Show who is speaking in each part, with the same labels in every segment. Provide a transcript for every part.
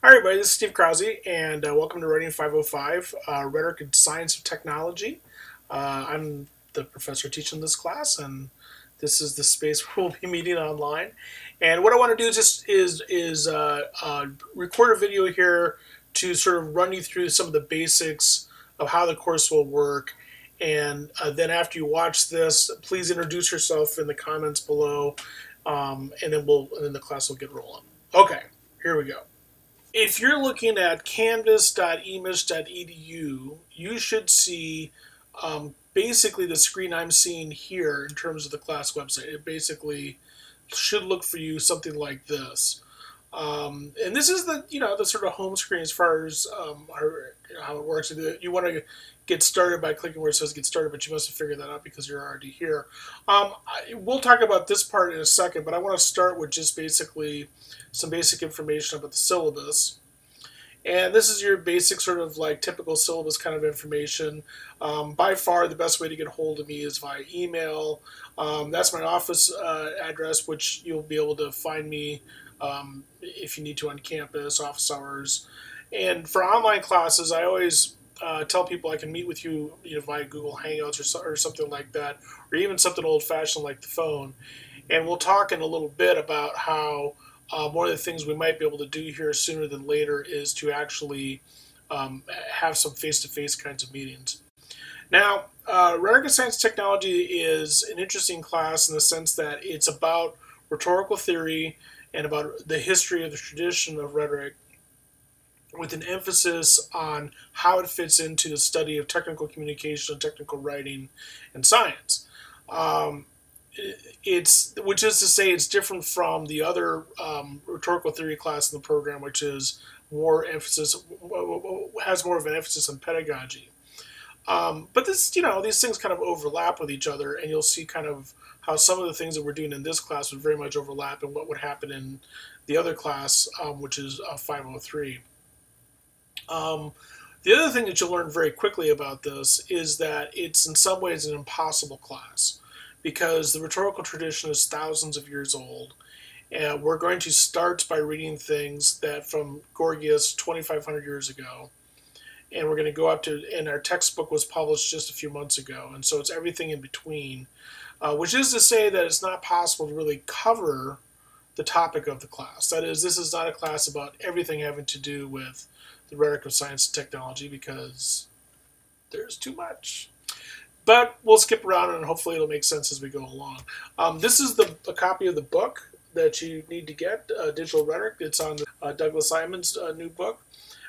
Speaker 1: Hi, everybody. This is Steve Krause, and welcome to Writing 505, Rhetoric and Science of Technology. I'm the professor teaching this class, and this is the space where we'll be meeting online. And what I want to do is record a video here to sort of run you through some of the basics of how the course will work. And then after you watch this, please introduce yourself in the comments below, and then the class will get rolling. Okay, here we go. If you're looking at canvas.emis.edu, you should see basically the screen I'm seeing here in terms of the class website. It basically should look for you something like this. And this is the sort of home screen as far as how it works. You want to get started by clicking where it says get started, but you must have figured that out because you're already here. We'll talk about this part in a second, but I want to start with just basically some basic information about the syllabus. And this is your basic sort of like typical syllabus kind of information. By far, the best way to get a hold of me is via email. That's my office address, which you'll be able to find me if you need to on campus, office hours. And for online classes, I always tell people I can meet with you, via Google Hangouts or something like that, or even something old-fashioned like the phone. And we'll talk in a little bit about how one of the things we might be able to do here sooner than later is to actually have some face-to-face kinds of meetings. Now, Rhetoric and Science Technology is an interesting class in the sense that it's about rhetorical theory and about the history of the tradition of rhetoric, with an emphasis on how it fits into the study of technical communication, technical writing, and science. Um, it's which is to say it's different from the other rhetorical theory class in the program, which is more emphasis has more of an emphasis on pedagogy. But these things kind of overlap with each other, and you'll see kind of how some of the things that we're doing in this class would very much overlap in what would happen in the other class, which is 503. Um, the other thing that you'll learn very quickly about this is that it's in some ways an impossible class because the rhetorical tradition is thousands of years old. And we're going to start by reading things that from Gorgias 2,500 years ago. And we're going to go up to, and our textbook was published just a few months ago. And so it's everything in between, which is to say that it's not possible to really cover the topic of the class. That is, this is not a class about everything having to do with the rhetoric of science and technology because there's too much. But we'll skip around and hopefully it'll make sense as we go along. This is a copy of the book that you need to get, Digital Rhetoric. It's on Douglas Simon's new book.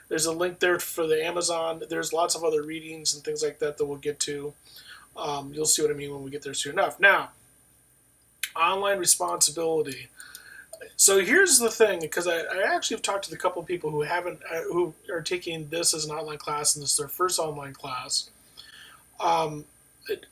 Speaker 1: There's a link there for the Amazon. There's lots of other readings and things like that we'll get to. You'll see what I mean when we get there soon enough. Now, online responsibility. So here's the thing, because I actually have talked to a couple of people who haven't, who are taking this as an online class, and this is their first online class. Um,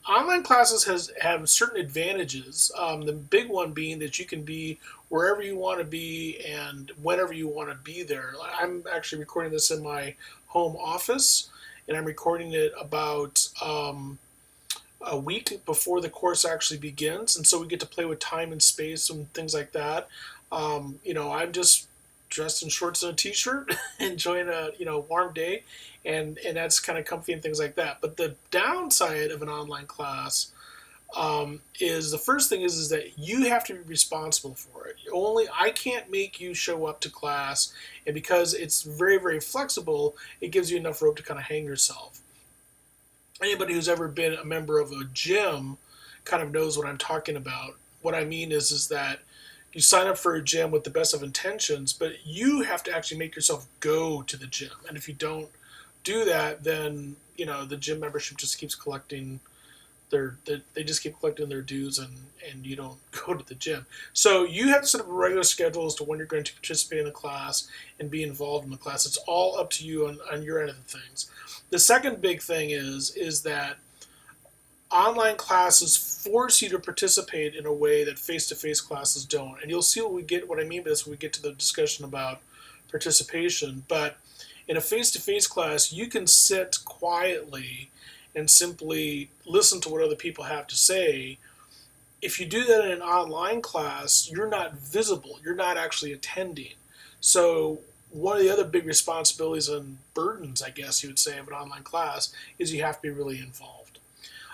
Speaker 1: Online classes have certain advantages. The big one being that you can be wherever you want to be and whenever you want to be there. I'm actually recording this in my home office, and I'm recording it about a week before the course actually begins, and so we get to play with time and space and things like that. I'm just dressed in shorts and a t-shirt, enjoying a warm day, and that's kind of comfy and things like that. But the downside of an online class is the first thing is that you have to be responsible for it. Only I can't make you show up to class, and because it's very very flexible, it gives you enough rope to kind of hang yourself. Anybody who's ever been a member of a gym kind of knows what I'm talking about. What I mean is that you sign up for a gym with the best of intentions, but you have to actually make yourself go to the gym. And if you don't do that, then the gym membership just keeps collecting they just keep collecting their dues, and you don't go to the gym. So you have to set up a regular schedule as to when you're going to participate in the class and be involved in the class. It's all up to you on your end of the things. The second big thing is that online classes force you to participate in a way that face-to-face classes don't. And you'll see what I mean by this when we get to the discussion about participation. But in a face-to-face class, you can sit quietly and simply listen to what other people have to say. If you do that in an online class, you're not visible. You're not actually attending. So one of the other big responsibilities and burdens, I guess you would say, of an online class is you have to be really involved.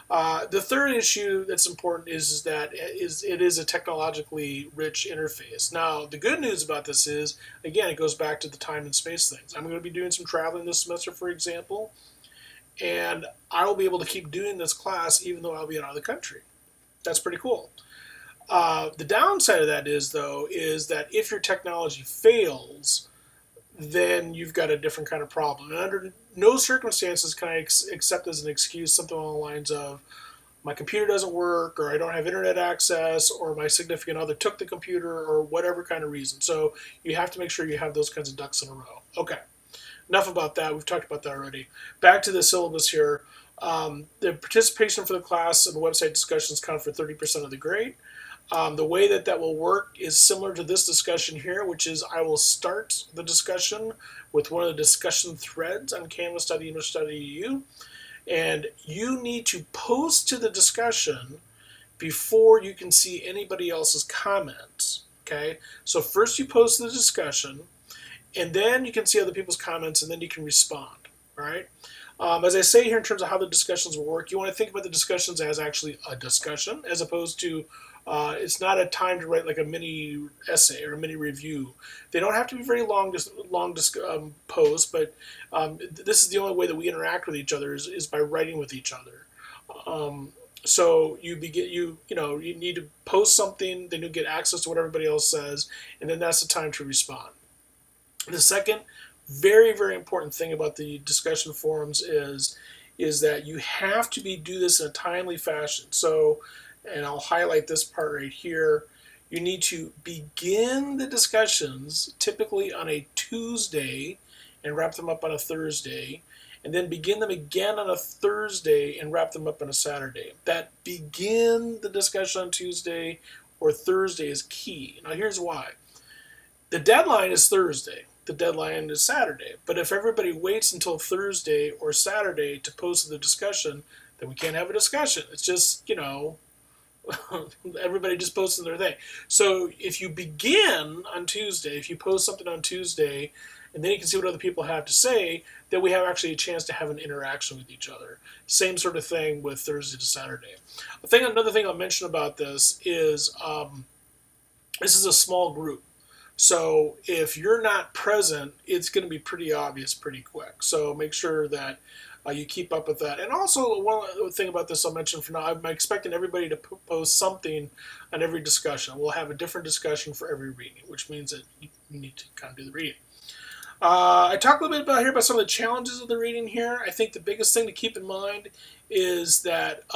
Speaker 1: The third issue that's important is that it is a technologically rich interface. Now, the good news about this is, again, it goes back to the time and space things. I'm going to be doing some traveling this semester, for example, and I will be able to keep doing this class even though I'll be out of the country. That's pretty cool. The downside of that is, though, is that if your technology fails, then you've got a different kind of problem. And under no circumstances can I accept as an excuse something along the lines of my computer doesn't work, or I don't have internet access, or my significant other took the computer, or whatever kind of reason. So you have to make sure you have those kinds of ducks in a row. Okay, enough about that. We've talked about that already. Back to the syllabus here. The participation for the class and website discussions count for 30% of the grade. The way that that will work is similar to this discussion here, which is I will start the discussion with one of the discussion threads on canvas.emerge.edu, and you need to post to the discussion before you can see anybody else's comments. Okay, so first you post the discussion, and then you can see other people's comments, and then you can respond. All right. As I say here, in terms of how the discussions will work, you want to think about the discussions as actually a discussion, as opposed to it's not a time to write like a mini essay or a mini review. They don't have to be very long posts, but this is the only way that we interact with each other is by writing with each other. So you begin, you need to post something, then you get access to what everybody else says, and then that's the time to respond. The second very, very important thing about the discussion forums is that you have to do this in a timely fashion. So, and I'll highlight this part right here. You need to begin the discussions typically on a Tuesday and wrap them up on a Thursday, and then begin them again on a Thursday and wrap them up on a Saturday. That begin the discussion on Tuesday or Thursday is key. Now here's why. The deadline is Thursday. The deadline is Saturday. But if everybody waits until Thursday or Saturday to post the discussion, then we can't have a discussion. It's just, everybody just posting their thing. So if you begin on Tuesday, if you post something on Tuesday, and then you can see what other people have to say, then we have actually a chance to have an interaction with each other. Same sort of thing with Thursday to Saturday. Another thing I'll mention about this is this is a small group. So if you're not present, it's going to be pretty obvious pretty quick. So make sure that you keep up with that. And also, one thing about this I'll mention for now, I'm expecting everybody to post something on every discussion. We'll have a different discussion for every reading, which means that you need to kind of do the reading. I talked a little bit about some of the challenges of the reading here. I think the biggest thing to keep in mind is that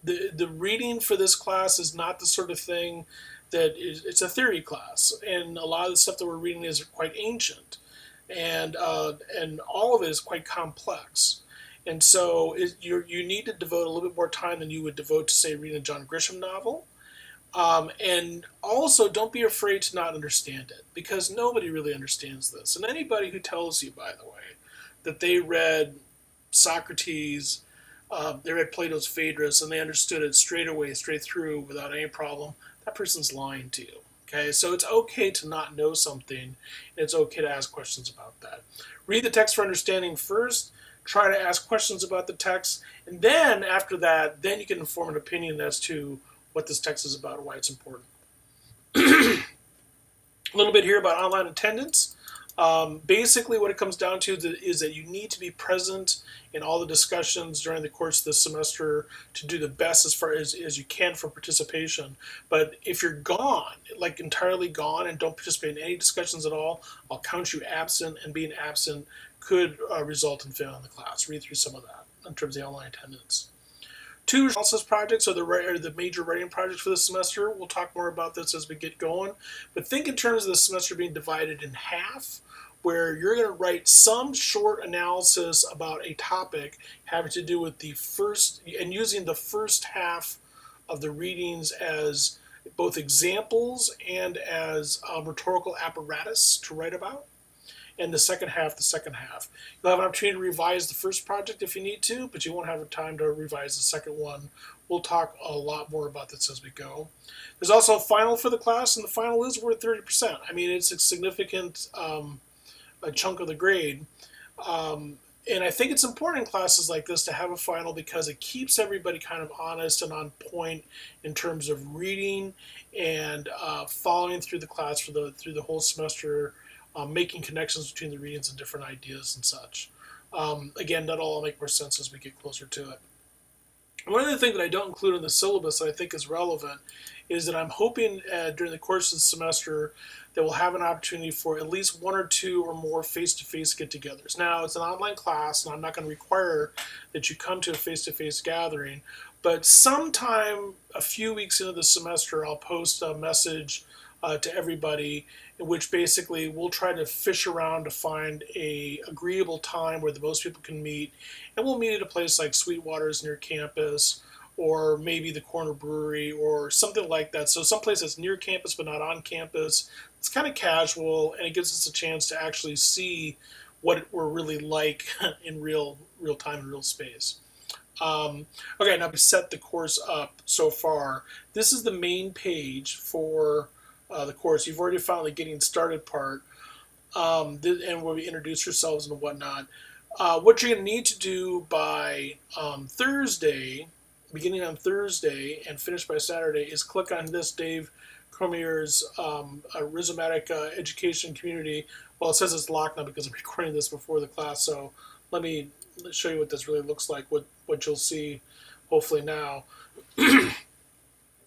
Speaker 1: the reading for this class is not the sort of thing it's a theory class, and a lot of the stuff that we're reading is quite ancient, and all of it is quite complex, and so you need to devote a little bit more time than you would devote to, say, reading a John Grisham novel, and also don't be afraid to not understand it, because nobody really understands this, and anybody who tells you, by the way, that they read Socrates, they read Plato's Phaedrus, and they understood it straight away, straight through, without any problem, that person's lying to you. Okay, so it's okay to not know something, and it's okay to ask questions about that. Read the text for understanding first, try to ask questions about the text, and then after that, then you can form an opinion as to what this text is about and why it's important. A little bit here about online attendance. Basically, what it comes down to is that you need to be present in all the discussions during the course of the semester to do the best as far as you can for participation. But if you're gone, like entirely gone, and don't participate in any discussions at all, I'll count you absent, and being absent could result in failing the class. Read through some of that in terms of the online attendance. 2 analysis projects are the major writing projects for this semester. We'll talk more about this as we get going. But think in terms of the semester being divided in half, where you're going to write some short analysis about a topic having to do with the first, and using the first half of the readings as both examples and as rhetorical apparatus to write about. And the second half. You'll have an opportunity to revise the first project if you need to, but you won't have time to revise the second one. We'll talk a lot more about this as we go. There's also a final for the class, and the final is worth 30%. I mean, it's a significant a chunk of the grade. Um, and I think it's important in classes like this to have a final because it keeps everybody kind of honest and on point in terms of reading and following through the class through the whole semester, making connections between the readings and different ideas and such. Again, that'll all make more sense as we get closer to it. One other thing that I don't include in the syllabus that I think is relevant is that I'm hoping during the course of the semester that we'll have an opportunity for at least one or two or more face-to-face get-togethers. Now, it's an online class, and I'm not going to require that you come to a face-to-face gathering, but sometime a few weeks into the semester, I'll post a message to everybody in which basically we'll try to fish around to find a agreeable time where the most people can meet, and we'll meet at a place like Sweetwater's near campus, or maybe the Corner Brewery, or something like that. So someplace that's near campus but not on campus. It's kind of casual, and it gives us a chance to actually see what we're really like in real time and real space. Okay, now we set the course up so far. This is the main page for the course. You've already found the getting started part, and where we introduce yourselves and whatnot. What you're going to need to do by Thursday, beginning on Thursday and finish by Saturday, is click on this Dave Cormier's Rhizomatic Education Community. Well, it says it's locked now because I'm recording this before the class, so let me show you what this really looks like, what you'll see hopefully now.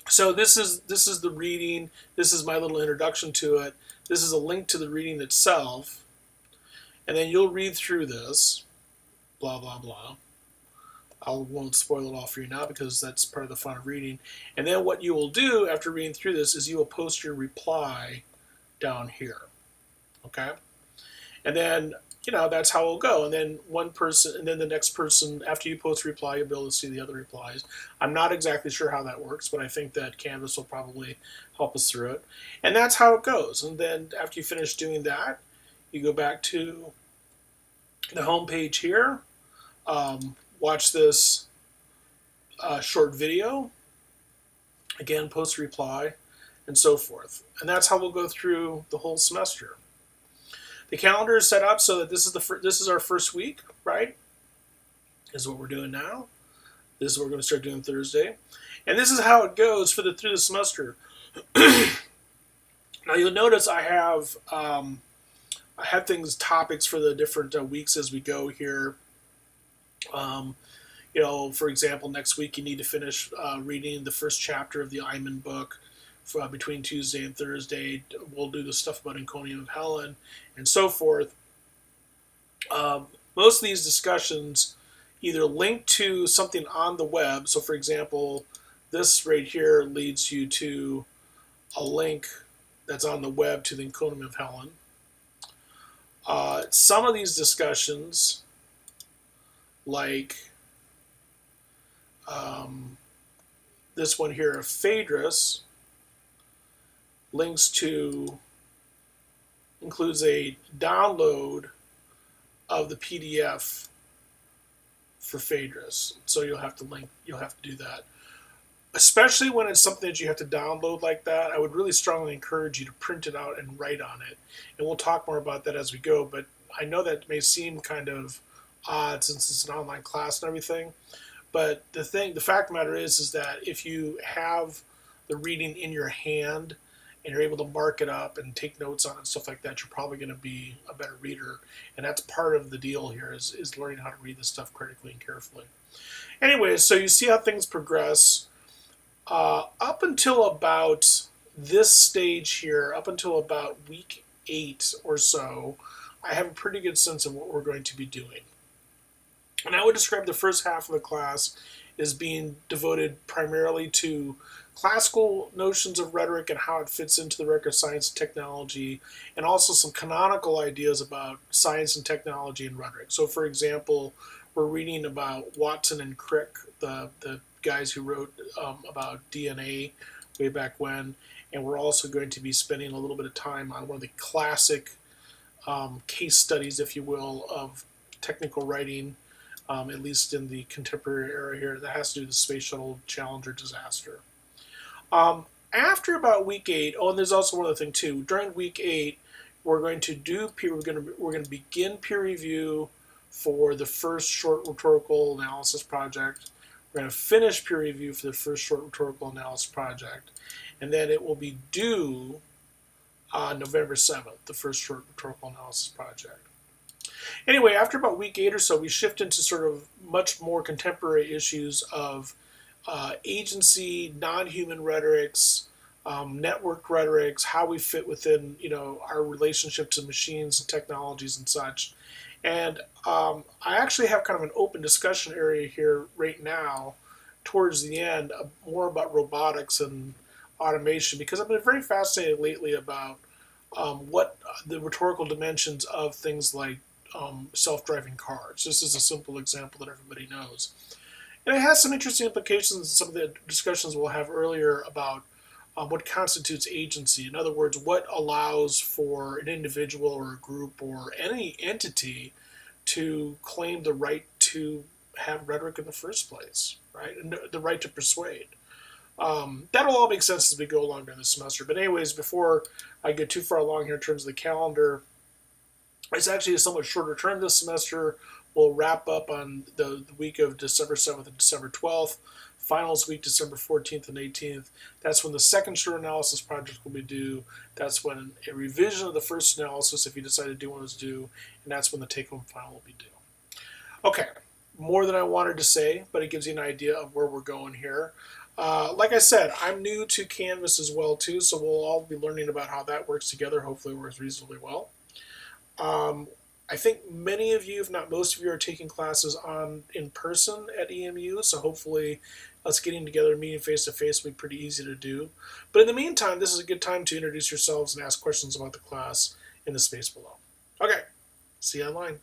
Speaker 1: So this is the reading. This is my little introduction to it. This is a link to the reading itself. And then you'll read through this, blah, blah, blah. I won't spoil it all for you now because that's part of the fun of reading. And then what you will do after reading through this is you will post your reply down here. Okay? And then, that's how it'll go. And then one person, and then the next person, after you post a reply, you'll be able to see the other replies. I'm not exactly sure how that works, but I think that Canvas will probably help us through it. And that's how it goes. And then after you finish doing that, you go back to the home page here, watch this short video, again, post a reply, and so forth. And that's how we'll go through the whole semester. The calendar is set up so that this is our first week, right? This is what we're doing now. This is what we're going to start doing Thursday. And this is how it goes through the semester. Now you'll notice I have topics for the different weeks as we go here. For example, next week you need to finish reading the first chapter of the Iman book between Tuesday and Thursday. We'll do the stuff about Enconium of Helen and so forth. Most of these discussions either link to something on the web. So, for example, this right here leads you to a link that's on the web to the Enconium of Helen. Some of these discussions, like this one here of Phaedrus, includes a download of the PDF for Phaedrus. So you'll have to do that. Especially when it's something that you have to download like that, I would really strongly encourage you to print it out and write on it. And we'll talk more about that as we go, but I know that may seem kind of odd since it's an online class and everything. But the fact of the matter is that if you have the reading in your hand and you're able to mark it up and take notes on it and stuff like that, you're probably going to be a better reader. And that's part of the deal here is learning how to read this stuff critically and carefully. Anyways, so you see how things progress. Up until about this stage here, up until about week 8 or so, I have a pretty good sense of what we're going to be doing. And I would describe the first half of the class as being devoted primarily to classical notions of rhetoric and how it fits into the record of science and technology, and also some canonical ideas about science and technology and rhetoric. So, for example, we're reading about Watson and Crick, the guys who wrote about DNA way back when, and we're also going to be spending a little bit of time on one of the classic case studies, if you will, of technical writing, at least in the contemporary era here, that has to do with the Space Shuttle Challenger disaster. After about week 8, and there's also one other thing too. During week 8, we're going to begin peer review for the first short rhetorical analysis project. We're going to finish peer review for the first short rhetorical analysis project, and then it will be due on November 7th, the first short rhetorical analysis project. Anyway, after about week 8 or so, we shift into sort of much more contemporary issues of agency, non-human rhetorics, network rhetorics, how we fit within our relationship to machines and technologies and such. And I actually have kind of an open discussion area here right now, towards the end, more about robotics and automation, because I've been very fascinated lately about what the rhetorical dimensions of things like self-driving cars. This is a simple example that everybody knows. And it has some interesting implications in some of the discussions we'll have earlier about what constitutes agency. In other words, what allows for an individual or a group or any entity to claim the right to have rhetoric in the first place, right? And the right to persuade. That'll all make sense as we go along during the semester. But anyways, before I get too far along here in terms of the calendar, it's actually a somewhat shorter term this semester. We'll wrap up on the week of December 7th and December 12th. Finals week, December 14th and 18th. That's when the second short analysis project will be due. That's when a revision of the first analysis, if you decide to do one, is due. And that's when the take-home final will be due. Okay, more than I wanted to say, but it gives you an idea of where we're going here. Like I said, I'm new to Canvas as well, too, so we'll all be learning about how that works together. Hopefully it works reasonably well. I think many of you, if not most of you, are taking classes in person at EMU, so hopefully us getting together and meeting face-to-face will be pretty easy to do. But in the meantime, this is a good time to introduce yourselves and ask questions about the class in the space below. Okay, see you online.